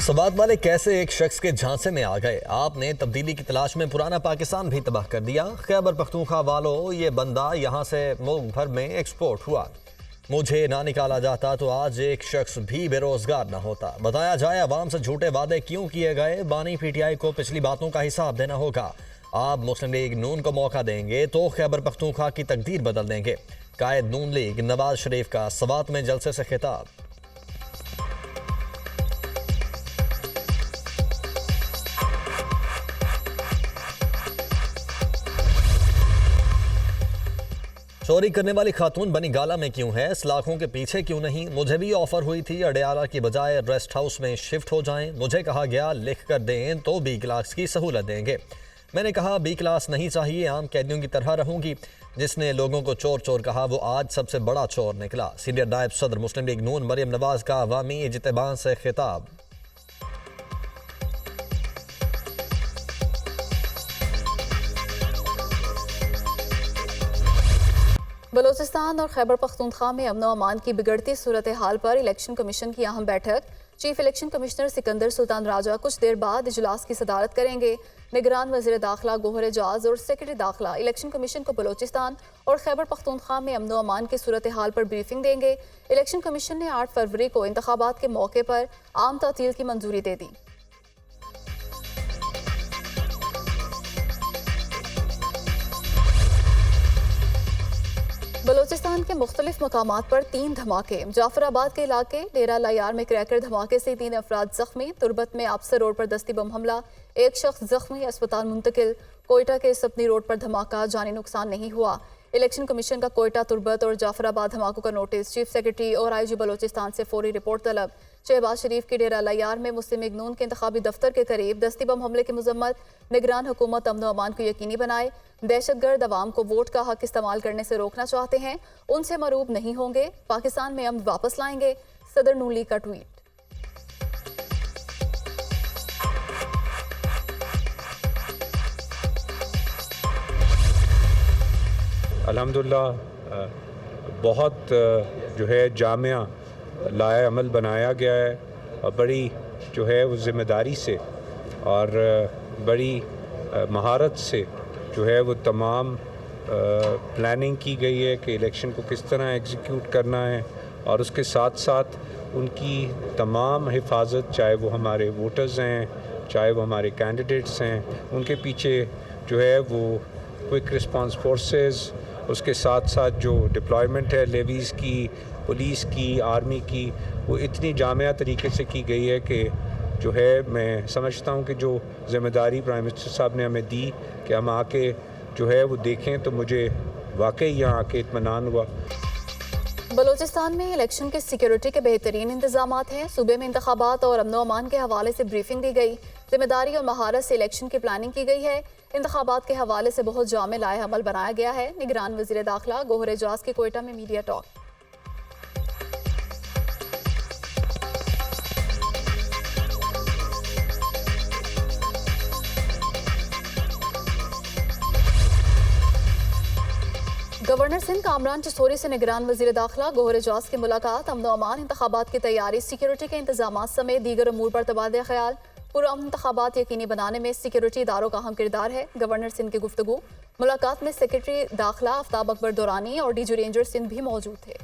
सवात वाले कैसे एक शख्स के झांसे में आ गए। आपने तब्दीली की तलाश में पुराना पाकिस्तान भी तबाह कर दिया। खैबर पख्तूनख्वा वालों, ये बंदा यहाँ से मुल्क भर में एक्सपोर्ट हुआ। मुझे ना निकाला जाता तो आज एक शख्स भी बेरोजगार ना होता। बताया जाए अवाम से झूठे वादे क्यों किए गए। बानी पीटीआई को पिछली बातों का हिसाब देना होगा। आप मुस्लिम लीग नून को मौका देंगे तो खैबर पख्तूनख्वा की तकदीर बदल देंगे। कायद नून लीग नवाज शरीफ का सवात में जलसे से खिताब। चोरी करने वाली खातून बनी गाला में क्यों है, सलाखों के पीछे क्यों नहीं। मुझे भी ऑफर हुई थी अडयाला की बजाय रेस्ट हाउस में शिफ्ट हो जाएं। मुझे कहा गया लिख कर दें तो बी क्लास की सहूलत देंगे। मैंने कहा बी क्लास नहीं चाहिए, आम कैदियों की तरह रहूंगी। जिसने लोगों को चोर चोर कहा वो आज सबसे बड़ा चोर निकला। सीनियर नायब सदर मुस्लिम लीग नून मरियम नवाज का अवामी इज्तिमा से खिताब। बलोचिस्तान और खैबर पख्तूनख्वा में अमन अमान की बिगड़ती सूरत हाल पर इलेक्शन कमीशन की अहम बैठक। Chief election commissioner Sikandar Sultan Raja कुछ देर बाद इजलास की सदारत करेंगे। निगरान वज़ीर दाखिला गोहर एजाज और सेक्रेटरी दाखिला इलेक्शन कमीशन को बलोचिस्तान और खैबर पख्तूनख्वा में अमन अमान की सूरत हाल पर ब्रीफिंग देंगे। इलेक्शन कमीशन ने 8 फरवरी को इंतखाबात के मौके पर आम तातील की मंजूरी दे दी। बलोचिस्तान के मुख्तलिफ मकामात पर 3 धमाके। जाफराबाद के इलाके डेरा लायार में क्रैकर धमाके से 3 अफराद जख्मी। तुरबत में आपसर रोड पर दस्ती बम हमला, 1 शख्स जख्मी, अस्पताल मुंतकिल। कोयटा के सपनी रोड पर धमाका, जानी नुकसान नहीं हुआ। इलेक्शन कमीशन का कोयटा, तुरबत और जाफराबाद धमाकों का नोटिस। चीफ सेक्रेटरी और IG बलोचिस्तान से फौरी रिपोर्ट तलब। शहबाज शरीफ के डेरा लायार में मुस्लिम लीग नून के इंतखाबी दफ्तर के करीब दस्ती बम हमले की मजम्मत। निगरान हुकूमत अमन अमान को यकीनी बनाए। दहशतगर्द अवाम को वोट का हक इस्तेमाल करने से रोकना चाहते हैं, उनसे मरूब नहीं होंगे। पाकिस्तान में अमन वापस लाएंगे, सदर नून लीग का ट्वीट। अल्हम्दुलिल्लाह बहुत जो है जामिया लाया अमल बनाया गया है और बड़ी जो है वो ज़िम्मेदारी से और बड़ी महारत से जो है वो तमाम प्लानिंग की गई है कि इलेक्शन को किस तरह एग्जीक्यूट करना है और उसके साथ साथ उनकी तमाम हिफाजत, चाहे वो हमारे वोटर्स हैं, चाहे वो हमारे कैंडिडेट्स हैं, उनके पीछे जो है वो क्विक रिस्पांस फोर्सेस, उसके साथ साथ जो डिप्लॉयमेंट है लेवीज़ की, पुलिस की, आर्मी की, वो इतनी जामिया तरीके से की गई है कि जो है मैं समझता हूँ कि जो ज़िम्मेदारी प्राइम मिनिस्टर साहब ने हमें दी कि हम आके जो है वो देखें, तो मुझे वाकई यहाँ आके इत्मीनान हुआ। बलोचिस्तान में इलेक्शन के सिक्योरिटी के बेहतरीन इंतजामात हैं। सूबे में इंतखाबात और अमन अमान के हवाले से ब्रीफिंग दी गई। जिम्मेदारी और महारत से इलेक्शन की प्लानिंग की गई है। इंतखाबात के हवाले से बहुत जामे लाया अमल बनाया गया है। निगरान वज़ीर दाखिला गोहर एजाज के कोयटा में media talk. Governor Sindh Kamran Tessori से निगरान वज़ीर दाखिला गोहर एजाज की मुलाकात। अमन अमान, इंतखाबात की तैयारी, सिक्योरिटी के इंतजाम समेत दीगर अमूर पर तबादला ख्याल। पुरअमन इंतखाबात यकीनी बनाने में सिक्योरिटी इदारों का अहम किरदार है। गवर्नर सिंध की गुफ्तगू। मुलाकात में सेक्रेटरी दाखिला आफ्ताब अकबर दुरानी और DG रेंजर सिंध भी मौजूद थे।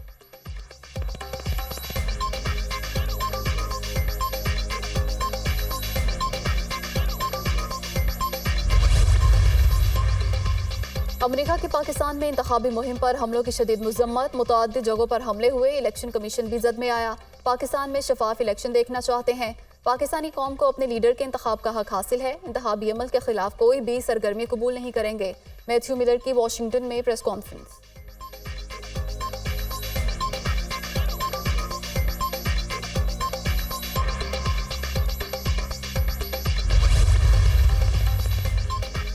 अमेरिका की पाकिस्तान में इंतखाबी मुहिम पर हमलों की शदीद मजम्मत। मुतअद्दिद जगहों पर हमले हुए। इलेक्शन कमीशन भी जद में आया। पाकिस्तान में शफाफ इलेक्शन देखना चाहते हैं। पाकिस्तानी कौम को अपने लीडर के इंतखाब का हक हासिल है। इंतखाबी अमल के खिलाफ कोई भी सरगर्मी कबूल नहीं करेंगे। मैथ्यू मिलर की वाशिंगटन में प्रेस कॉन्फ्रेंस।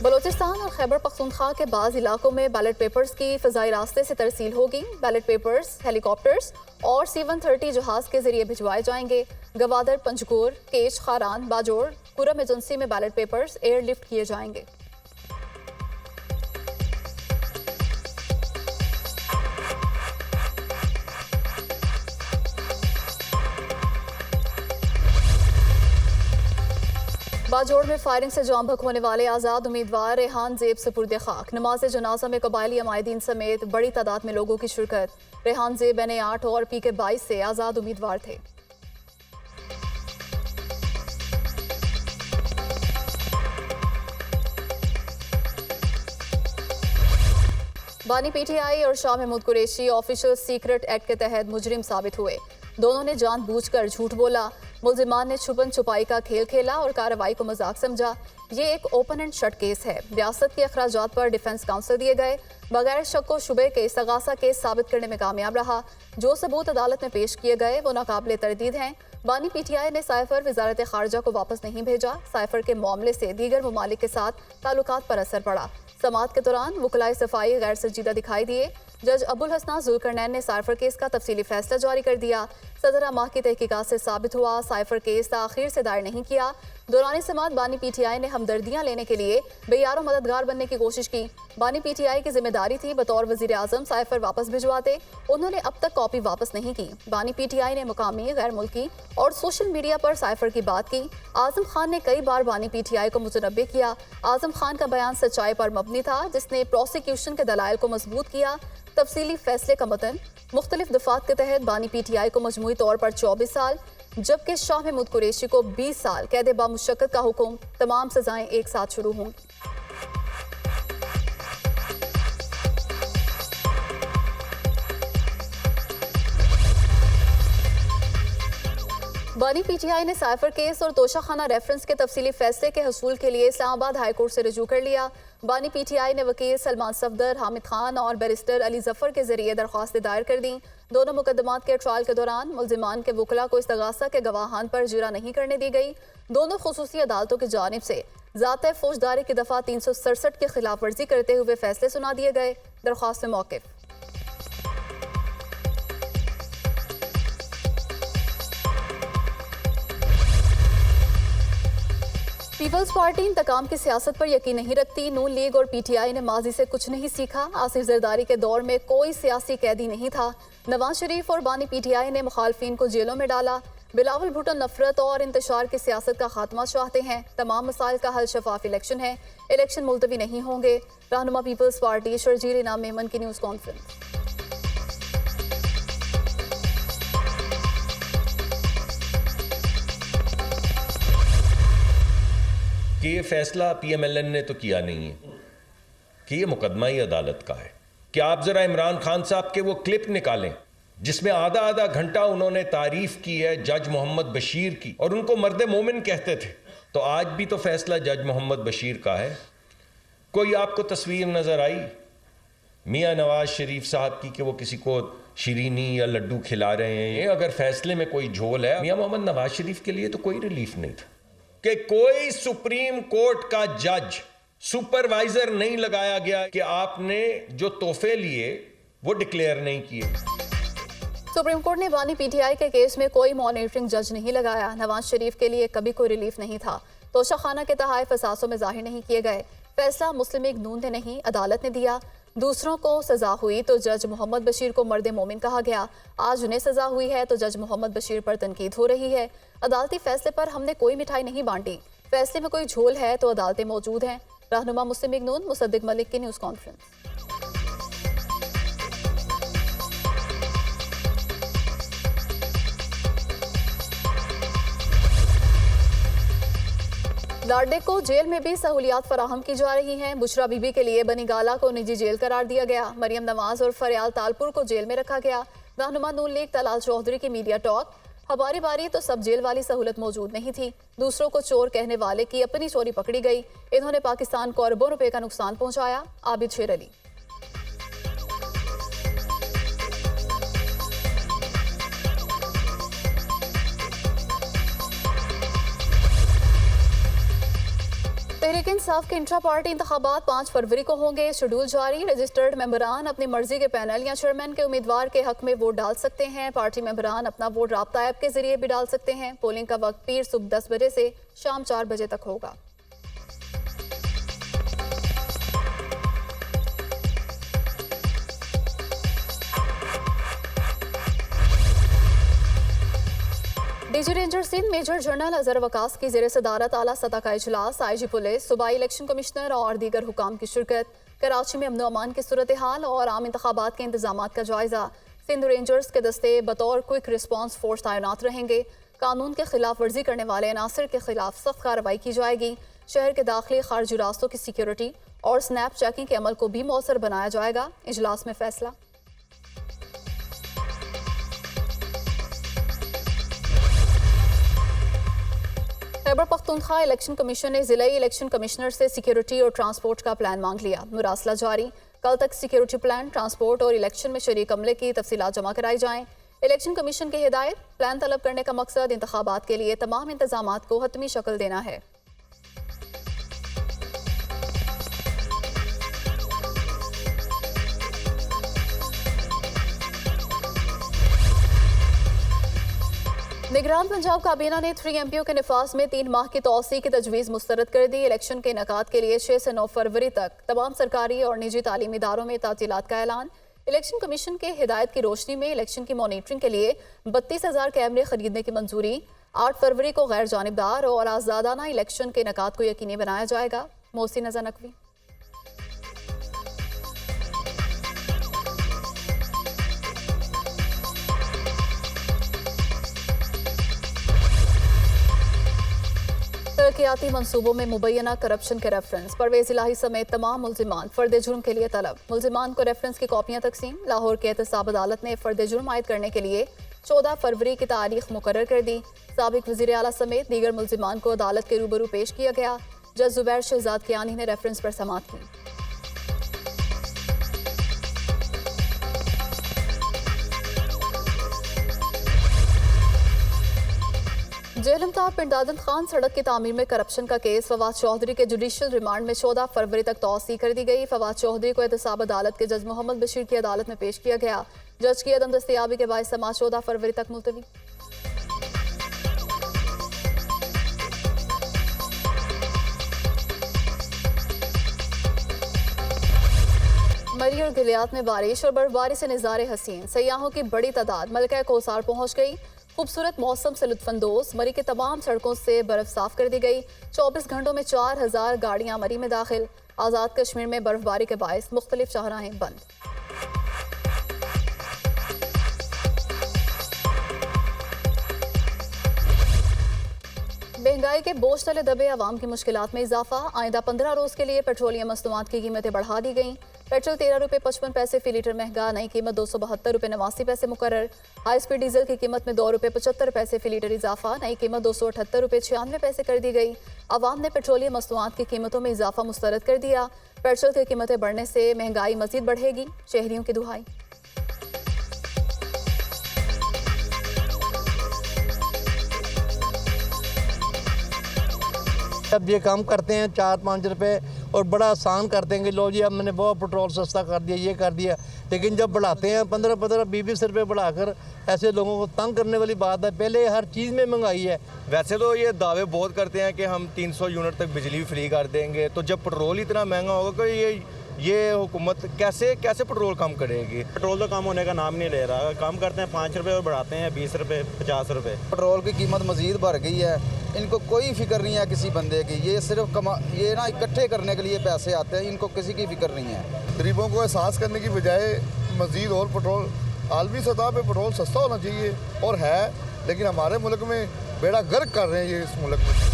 बलोचिस्तान और खैबर पख्तूनख्वा के बाज़ इलाकों में बैलेट पेपर्स की फ़ज़ाई रास्ते से तरसील होगी। बैलेट पेपर्स हेलीकॉप्टर्स और C-130 जहाज़ के जरिए भिजवाए जाएंगे। गवादर, पंजगोर, केश, खारान, बाजोड़, कुरम एजेंसी में बैलेट पेपर्स एयरलिफ्ट किए जाएंगे। बाजोड़ में फायरिंग से जाम बहक होने वाले आज़ाद उम्मीदवार रेहान ज़ेब सुपुर्द खाक। नमाज जनाजा में कबायली अमायदीन समेत बड़ी तादाद में लोगों की शिरकत। रेहान ज़ेब NA8 और PK22 से आज़ाद उम्मीदवार थे। बानी PTI और Shah Mahmood Qureshi official secret act के तहत मुजरिम साबित हुए। दोनों ने जानबूझकर झूठ बोला। मुल्जिमान ने छुपन छुपाई का खेल खेला और कार्रवाई को मजाक समझा। ये एक ओपन एंड शट केस है। रियासत के अखराजात पर डिफेंस काउंसिल दिए गए। बगैर शक व शुबे के इस्तगासा केस साबित करने में कामयाब रहा। जो सबूत अदालत में पेश किए गए वो नाकाबिले तरदीद हैं। बानी PTI ने साइफर वजारत खारजा को वापस नहीं भेजा। साइफर के मामले से दीगर ममालिक के साथ ताल्लुकात पर असर पड़ा। समाअत के दौरान वकलाए सफाई गैर संजीदा दिखाई दिए। जज अबुल हसना जुल्करनैन ने साइफर केस का तफसीली फैसला जारी कर दिया। 17 माह की तहकीकात से साबित हुआ साइफर केस ताखीर से दायर नहीं किया। दौरान समाअत बानी PTI ने हमदर्दियां लेने के लिए बेयारो मददगार बनने की कोशिश की। बानी PTI की जिम्मेदारी थी बतौर वजीर आजम साइफर वापस भिजवाते। उन्होंने अब तक कॉपी वापस नहीं की। बानी PTI ने मुकामी, गैर मुल्की और सोशल मीडिया पर साइफर की बात की। आजम खान ने कई बार बानी PTI को मुतनब्बे किया। आजम खान का बयान सच्चाई पर मबनी था, जिसने प्रोसिक्यूशन के दलाइल को मजबूत किया। तफसीली फैसले का मतन मुख्तलिफ दफात के तहत बानी PTI को मजमूई तौर पर 24 साल, जबकि शाह महमूद कुरैशी को 20 साल कैद बामुशक्कत का हुक्म। तमाम सजाएं एक साथ शुरू होंगी। बानी PTI ने साइफर केस और तोशाखाना रेफरेंस के तफसीली फैसले के हसूल के लिए इस्लामाबाद हाई कोर्ट से रजू कर लिया। बानी PTI ने वकील सलमान सफदर, हामिद खान और बैरिस्टर अली जफर के जरिए दरख्वास्तें दायर कर दी। दोनों मुकदमात के ट्रायल के दौरान मुल्जिमान के वकला को इस्तगासा के गवाहान पर जुरा नहीं करने दी गई। दोनों खुसूसी अदालतों की जानिब से ज़ात फौजदारी की दफ़ा 367 की खिलाफ वर्जी करते हुए फैसले सुना दिए गए। दरख्वास्त में मौक़िफ़। पीपल्स पार्टी इंतकाम की सियासत पर यकीन नहीं रखती। नून लीग और PTI ने माजी से कुछ नहीं सीखा। आसिफ जरदारी के दौर में कोई सियासी कैदी नहीं था। नवाज शरीफ और बानी PTI ने मुखालफिन को जेलों में डाला। बिलावल भुट्टो नफरत और इंतशार की सियासत का खात्मा चाहते हैं। तमाम मसाइल का हल शफाफ इलेक्शन है। इलेक्शन मुलतवी नहीं होंगे। रहनुमा पीपल्स पार्टी शर्जील इनाम मेमन की न्यूज़ कॉन्फ्रेंस। कि ये फैसला PMLN ने तो किया नहीं है, कि ये मुकदमा ही अदालत का है। कि आप ज़रा इमरान खान साहब के वो क्लिप निकालें जिसमें आधा आधा घंटा उन्होंने तारीफ की है जज मोहम्मद बशीर की और उनको मर्द मोमिन कहते थे। तो आज भी तो फैसला जज मोहम्मद बशीर का है। कोई आपको तस्वीर नज़र आई मियाँ नवाज शरीफ साहब की कि वो किसी को शीरीनी या लड्डू खिला रहे हैं? अगर फैसले में कोई झोल है, मियाँ मोहम्मद नवाज शरीफ के लिए तो कोई रिलीफ नहीं था कि कोई सुप्रीम कोर्ट का जज सुपरवाइजर नहीं लगाया गया कि आपने जो तोहफे लिए वो डिक्लेयर नहीं किए। सुप्रीम कोर्ट ने बानी PTI के केस में कोई मॉनिटरिंग जज नहीं लगाया। नवाज शरीफ के लिए कभी कोई रिलीफ नहीं था। तोशाखाना के तहाइफ असासों में जाहिर नहीं किए गए। फैसला मुस्लिम लीग नून ने नहीं, अदालत ने दिया। दूसरों को सजा हुई तो जज मोहम्मद बशीर को मर्द मोमिन कहा गया। आज उन्हें सजा हुई है तो जज मोहम्मद बशीर पर तनकीद हो रही है। अदालती फैसले पर हमने कोई मिठाई नहीं बांटी। फैसले में कोई झोल है तो अदालतें मौजूद हैं। रहनुमा मुस्लिम लीग नून मुसद्दिक मलिक की न्यूज़ कॉन्फ्रेंस। लाडे को जेल में भी सहूलियात फराहम की जा रही हैं। बुशरा बीबी के लिए बनी गाला को निजी जेल करार दिया गया। मरियम नवाज और फरियाल तालपुर को जेल में रखा गया। रहनुमा नून लीग तलाल चौधरी की मीडिया टॉक, हमारी बारी तो सब जेल वाली सहूलत मौजूद नहीं थी। दूसरों को चोर कहने वाले की अपनी चोरी पकड़ी गई। इन्होंने पाकिस्तान को अरबों रुपए का नुकसान पहुंचाया। आबिद शेर अली। तहरीक इंसाफ के इंट्रा पार्टी इंतखाबात 5 फरवरी को होंगे। शेड्यूल जारी। रजिस्टर्ड मेंबरान अपनी मर्जी के पैनल या चेयरमैन के उम्मीदवार के हक में वोट डाल सकते हैं। पार्टी मेंबरान अपना वोट राब्ता ऐप के जरिए भी डाल सकते हैं। पोलिंग का वक्त पीर सुबह 10 बजे से शाम 4 बजे तक होगा। निजी ranger Sindh major general Azhar Waqas की ज़ेर सदारत आला सतह का इजलास, IG पुलिस, सूबाई इलेक्शन कमिश्नर और दीगर हुकाम की शिरकत। कराची में अमन अमान की सूरत हाल और आम इंतखाबात के इंतजाम का जायजा। सिंध रेंजर्स के दस्ते बतौर क्विक रिस्पॉन्स फोर्स तैनात रहेंगे। कानून के खिलाफ वर्जी करने वाले अनासर के खिलाफ सख्त कार्रवाई की जाएगी। शहर के दाखिली खारजी रास्तों की सिक्योरिटी और स्नैप चेकिंग के अमल को भी मौसर बनाया जाएगा। इजलास में फैसला। खैबर पख्तूनख्वा इलेक्शन कमीशन ने जिले इलेक्शन कमिश्नर से सिक्योरिटी और ट्रांसपोर्ट का प्लान मांग लिया। मुरासला जारी। कल तक सिक्योरिटी प्लान, ट्रांसपोर्ट और इलेक्शन में शरीक अमले की तफसीलात जमा कराई जाएं। इलेक्शन कमीशन की हिदायत, प्लान तलब करने का मकसद इंतखाबात के लिए तमाम इंतजामात को हतमी शक्ल देना है। निगरान पंजाब काबीना ने 3 MPO के निफास में 3 माह की तौसी की तजवीज़ मुस्तरद कर दी। इलेक्शन के इनेकाद के लिए 6 से 9 फरवरी तक तमाम सरकारी और निजी तालीमी इदारों में तातीलात का ऐलान। इलेक्शन कमीशन के हिदायत की रोशनी में इलेक्शन की मॉनिटरिंग के लिए 32,000 कैमरे खरीदने की मंजूरी। 8 फरवरी को गैर जानिबदार और आज़ादाना इलेक्शन के इनेकाद को यकीनी बनाया जाएगा। मोहसिन नज़र नकवी। तरक्याती मंसूबों में मुबैना करप्शन के रेफरेंस। परवेज इलाही समेत तमाम मुल्जिमान फर्द जुर्म के लिए तलब। मुल्जिमान को रेफरेंस की कॉपियां तकसीम। लाहौर के एहतसाब अदालत ने फर्द जुर्म आयद करने के लिए 14 फरवरी की तारीख मुकर्रर कर दी। साबिक वज़ीर आला समेत दीगर मुल्जिमान को अदालत के रूबरू पेश किया गया। जज जुबैर शहजाद कियानी ने रेफरेंस पर समाअत की। जेहलमताब पिंड दादन खान सड़क की तामीर में करप्शन का केस। फवाद चौधरी के जुडिशल रिमांड में 14 फरवरी तक तौसी कर दी गई। फवाद चौधरी को एहतसाब अदालत के जज मोहम्मद बशीर की अदालत में पेश किया गया। जज की अदम दस्तयाबी के बायस समाअत 14 फरवरी तक मुलतवी। मरी और गिलियात में बारिश और बर्फबारी से नज़ारे हसीन। सयाहों की बड़ी तादाद मलका कोसार पहुंच गई। खूबसूरत मौसम से लुत्फानंदोज। मरी के तमाम सड़कों से बर्फ साफ कर दी गई। 24 घंटों में 4000 गाड़ियां मरी में दाखिल। आज़ाद कश्मीर में बर्फबारी के बायस मुख्तलिफ शाहराहें बंद। महंगाई के बोझ तले दबे अवाम की मुश्किलात में इजाफा। आइंदा 15 रोज के लिए पेट्रोलियम मसनूआत की कीमतें बढ़ा दी गई। पेट्रोल 13 रुपये 55 पैसे फी लीटर महंगा। नई कीमत 272 रुपये 89 पैसे मुकर्रर। हाई स्पीड डीजल की कीमत में 2 रुपये 75 पैसे फी लीटर इजाफा। नई कीमत 278 रुपये 96 पैसे कर दी गई। अवाम ने पेट्रोलियम मसनूआत की कीमतों में इजाफा मुस्तरद कर दिया। पेट्रोल की कीमतें बढ़ने से महंगाई मजीद बढ़ेगी, शहरियों की दुहाई। जब ये काम करते हैं 4-5 रुपए और बड़ा आसान करते हैं कि लो जी अब मैंने वो पेट्रोल सस्ता कर दिया, ये कर दिया, लेकिन जब बढ़ाते हैं 15-15, 20-20 रुपये बढ़ाकर, ऐसे लोगों को तंग करने वाली बात है। पहले हर चीज़ में महंगाई है। वैसे तो ये दावे बहुत करते हैं कि हम 300 यूनिट तक बिजली फ्री कर देंगे, तो जब पेट्रोल इतना महंगा होगा कि ये हुकूमत कैसे पेट्रोल कम करेगी। पेट्रोल तो कम होने का नाम नहीं ले रहा। कम करते हैं 5 रुपये और बढ़ाते हैं 20 रुपये 50 रुपये। पेट्रोल की कीमत मज़ीद बढ़ गई है। इनको कोई फिक्र नहीं है किसी बंदे की। ये सिर्फ ये ना इकट्ठे करने के लिए पैसे आते हैं, इनको किसी की फिक्र नहीं है। गरीबों को एहसास करने की बजाय मज़ीद और पेट्रोल, आलमी सतह पे पेट्रोल सस्ता होना चाहिए और है, लेकिन हमारे मुल्क में बेड़ा गर्क कर रहे हैं ये इस मुल्क में।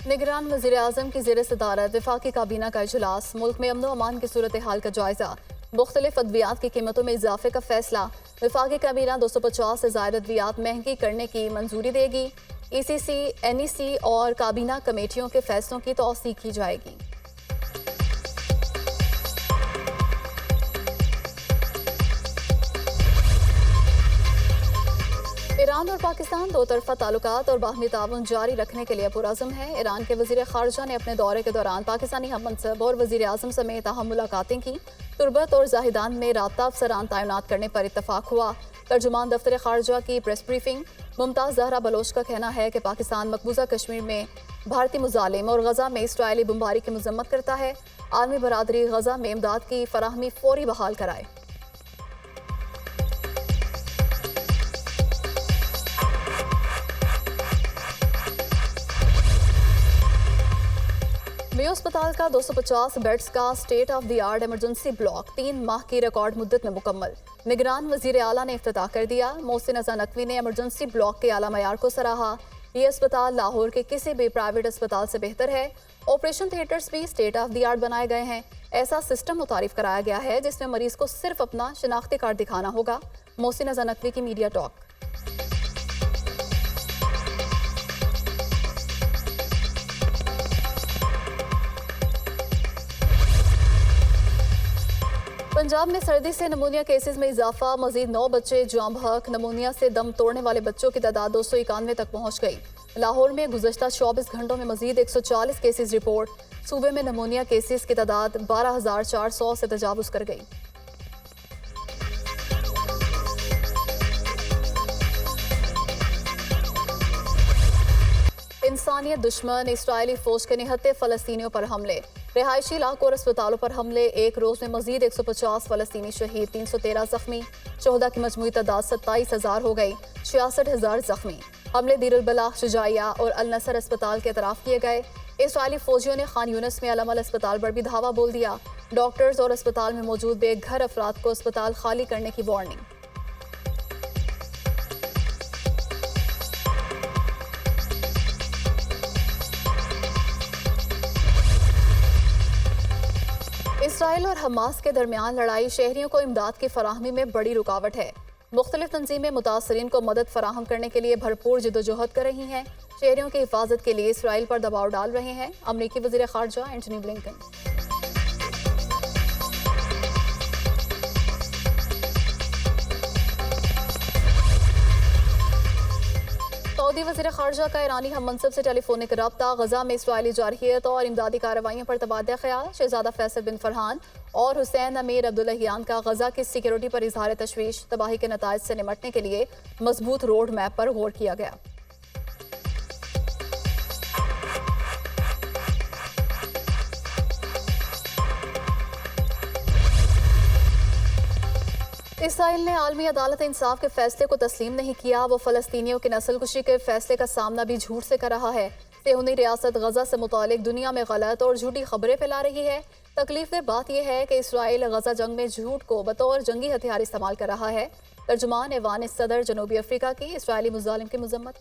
निगरान वज़ीर आज़म की ज़ेर सदारत वफाकी काबीना का इजलास। मुल्क में अमन अमान की सूरत हाल का जायजा। मुख्तलिफ अद्वियात की कीमतों में इजाफे का फैसला। वफाकी काबीना 250 से ज़ायद अद्वियात महंगी करने की मंजूरी देगी। ECC, NEC और काबीना कमेटियों के फैसलों की तौसीक की जाएगी। ईरान और पाकिस्तान दो तरफा ताल्लुकात और बाहमी ताउन जारी रखने के लिए पुरअज़्म है। ईरान के वज़ीर ख़ारिजा ने अपने दौरे के दौरान पाकिस्तानी हम मनसब और वज़ीर आज़म समेत अहम मुलाकातें की। तुरबत और जाहिदान में राब्ता अफसरान तैनात करने पर इत्तफाक हुआ। तर्जुमान दफ्तर ख़ारिजा की प्रेस ब्रीफिंग। मुमताज़ ज़हरा बलोच का कहना है कि पाकिस्तान मकबूजा कश्मीर में भारतीय मुजालिम और गजा में इसराइली बमबारी की मजम्मत करता है। आलमी बरादरी गजा में इमदाद की फराहमी फौरी बहाल कराए। मेयो अस्पताल का 250 बेड्स का state of the art emergency block 3 माह की रिकॉर्ड मुद्दत में मुकम्मल। निगरान वजीर आला ने इफ्तिताह कर दिया। मोहसिन रजा नकवी ने इमरजेंसी ब्लॉक के आला मयार को सराहा। ये अस्पताल लाहौर के किसी भी प्राइवेट अस्पताल से बेहतर है। ऑपरेशन थिएटर्स भी स्टेट ऑफ द आर्ट बनाए गए हैं। ऐसा सिस्टम मुतारिफ कराया गया है जिसमें मरीज को सिर्फ अपना शनाख्ती कार्ड दिखाना होगा। मोहसिन रजा नकवी की मीडिया टॉक। पंजाब में सर्दी से नमूनिया केसेस में इजाफा। मजीद 9 बच्चे जाम बहक। नमूनिया से दम तोड़ने वाले बच्चों की तादाद 291 तक पहुंच गई। लाहौर में गुज़श्ता 24 घंटों में मजीद 140 केसेस रिपोर्ट। सूबे में नमूनिया केसेस की तादाद 12,400 से तजावुज़ कर गई। इंसानियत दुश्मन इस्राएली फौज के निहत्ते फ़लस्तीनियों पर हमले। रिहायशी इलाकों और अस्पतालों पर हमले। एक रोज में मजीद 150 फ़लस्तीनी शहीद, 313 जख्मी। शोहदा की मजमूई तादाद 27,000 हो गई, 66,000 जख्मी। हमले दीर अल बलाग, शुजाइया और अल नसर अस्पताल के अतराफ किए गए। इस्राएली फौजियों ने खान यूनिस में अलमल अस्पताल पर भी धावा बोल दिया। डॉक्टर्स और अस्पताल में मौजूद बेघर अफराद को अस्पताल खाली करने की वार्निंग। इसराइल और हमास के दरमियान लड़ाई शहरियों को इमदाद की फराहमी में बड़ी रुकावट है। मुख्तलिफ तंजीमें मुतासरीन को मदद फराहम करने के लिए भरपूर जदोजहद कर रही हैं। शहरियों की हिफाजत के लिए इसराइल पर दबाव डाल रहे हैं अमरीकी वज़ीर ख़ारजा एंटनी ब्लिंकन। सऊदी वज़ीर ख़ारजा का ईरानी हम मनसब से टेलीफोनिक रब्ता। गजा में इसराइली जारहियत और इमदादी कार्रवाइयों पर तबादला ख्याल। शहजादा फैसल बिन फरहान और हुसैन अमीर अब्दुल्लाहियान का गजा की सिक्योरिटी पर इजहार तशवीश। तबाही के नताइज से निमटने के लिए मजबूत रोड मैप पर गौर किया गया। इसराइल ने आलमी अदालत इंसाफ के फैसले को तस्लीम नहीं किया। वो फ़लस्तीनियों की नस्लकुशी के फैसले का सामना भी झूठ से कर रहा है। सेहूनी रियासत गजा से मुतालिक दुनिया में गलत और झूठी खबरें फैला रही है। तकलीफ बात यह है कि इसराइल गजा जंग में झूठ को बतौर जंगी हथियार इस्तेमाल कर रहा है। तर्जुमान ऐवान सदर जनूबी अफ्रीका की इसराइली मुजालिम की मजम्मत।